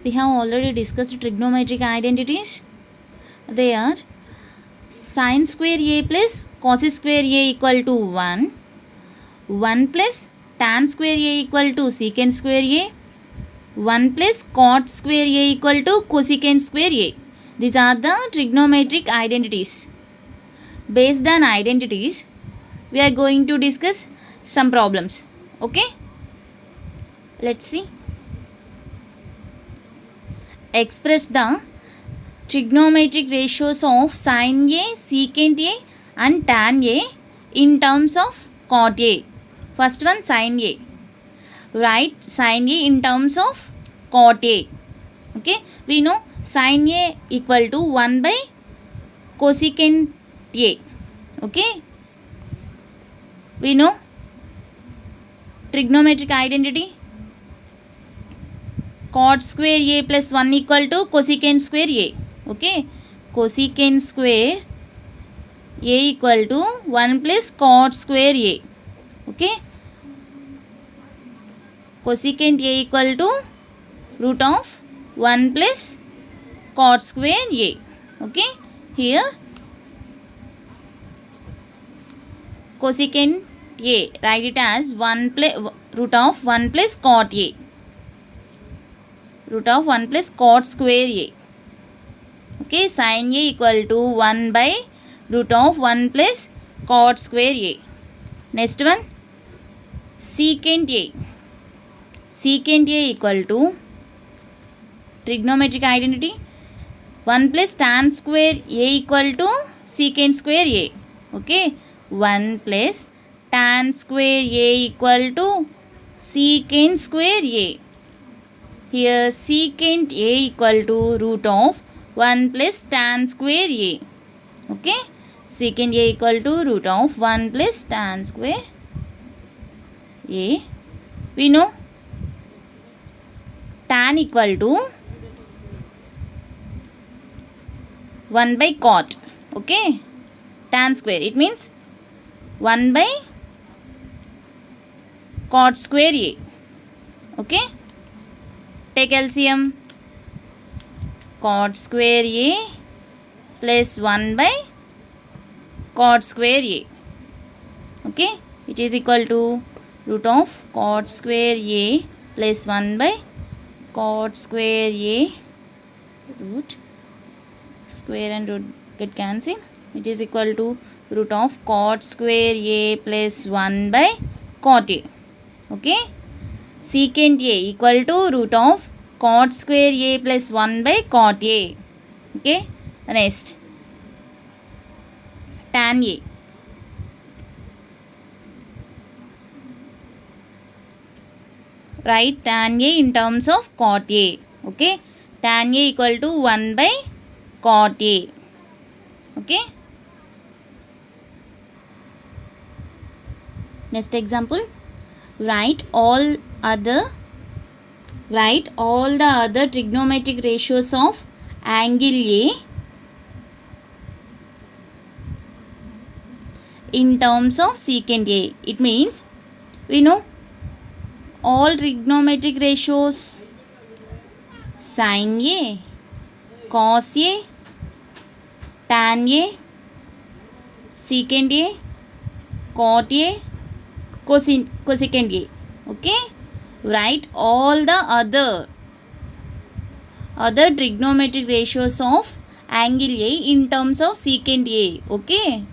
We have already discussed trigonometric identities. They are sin square a plus cos square a equal to 1, 1 plus tan square a equal to secant square a, 1 plus cot square a equal to cosecant square a. These are the trigonometric identities. Based on identities, we are going to discuss some problems. Okay? Let's see. Express the trigonometric ratios of sin a, secant a and tan a in terms of cot a. First one, sin a. Write sin a in terms of cot a. Okay, we know sin a equal to 1 by cosecant a. Okay, we know trigonometric identity. Cot square a plus 1 equal to cosecant square a. Okay, cosecant square a equal to 1 plus cot square a. Okay, cosecant a equal to root of 1 plus cot square a. Okay, here cosecant a, write it as 1 plus root of 1 plus cot a, root of 1 plus cot square a. Okay, sin a equal to 1 by root of 1 plus cot square a. Next one, secant a. Secant a equal to trigonometric identity 1 plus tan square a equal to secant square a. Okay, 1 plus tan square a equal to secant square a. Here secant a equal to root of 1 plus tan square a. Okay, secant a equal to root of 1 plus tan square a. We know tan equal to 1 by cot. Okay, tan square, it means 1 by cot square a. Okay, take LCM. Cot square a plus 1 by cot square a. Okay, it is equal to root of cot square a plus 1 by cot square a, root square and root get cancelled. It is equal to root of cot square a plus 1 by cot a. Okay, secant a equal to root of cot square a plus 1 by cot a. Okay, next tan a. Write tan a in terms of cot a. Okay, tan a equal to 1 by cot a. Okay, next example, write all the other trigonometric ratios of angle a in terms of secant a. It means we know all trigonometric ratios sin a, cos a, tan a, secant a, cot a, cosecant a. Okay, write all the other trigonometric ratios of angle a in terms of secant a. Okay,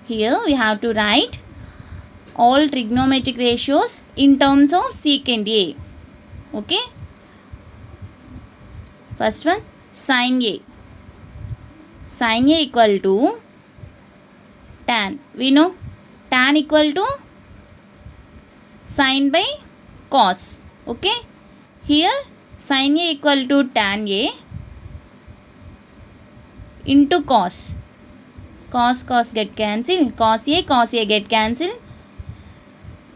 here we have to write all trigonometric ratios in terms of secant a. Okay, first one, sin a. Sin a equal to tan. We know tan equal to sin by cos. Okay, here sin a equal to tan a into cos. Cos get cancelled. Cos a get cancelled,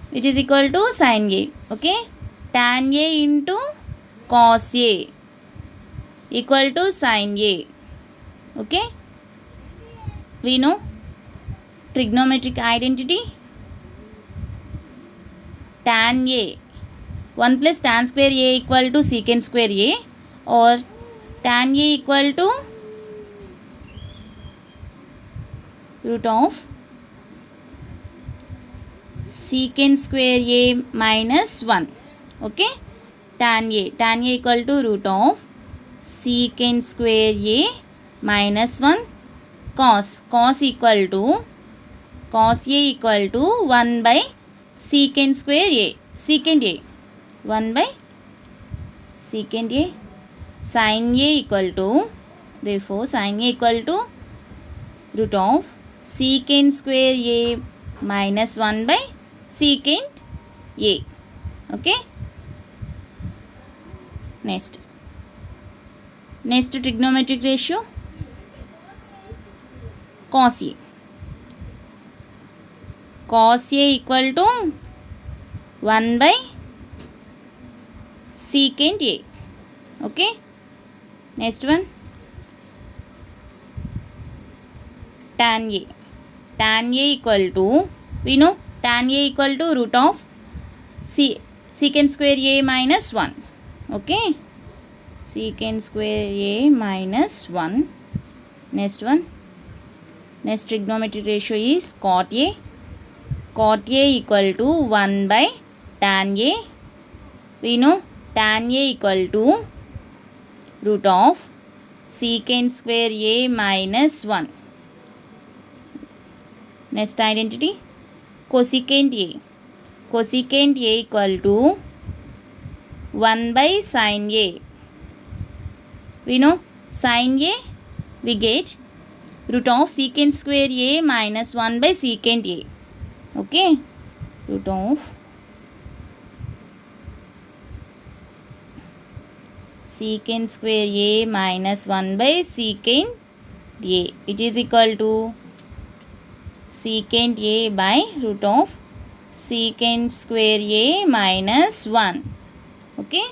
which is equal to sin a. Okay, tan a into cos a equal to sin a. Okay, we know trigonometric identity tan a 1 plus tan square a equal to secant square a, or tan a equal to root of secant square a minus 1. Okay, tan a equal to root of secant square a minus 1. Cos equal to cos a equal to 1 by secant square a, secant a, 1 by secant a. Sin a equal to, therefore sin a equal to root of secant square a minus 1 by secant a. Okay, next trigonometric ratio, cos a. Cos a equal to 1 by secant a. Okay, next one, tan a. Tan a equal to, we know tan a equal to root of secant square a minus 1. Okay, secant square a minus 1. Next one, next trigonometric ratio is cot a. Cot a equal to 1 by tan a. We know tan a equal to root of secant square a minus 1. Next identity, cosecant a. Cosecant a equal to 1 by sin a. We know sin a, we get root of secant square a minus 1 by secant a. Okay, root of secant square a minus 1 by secant a, it is equal to secant a by root of secant square a minus 1. Okay.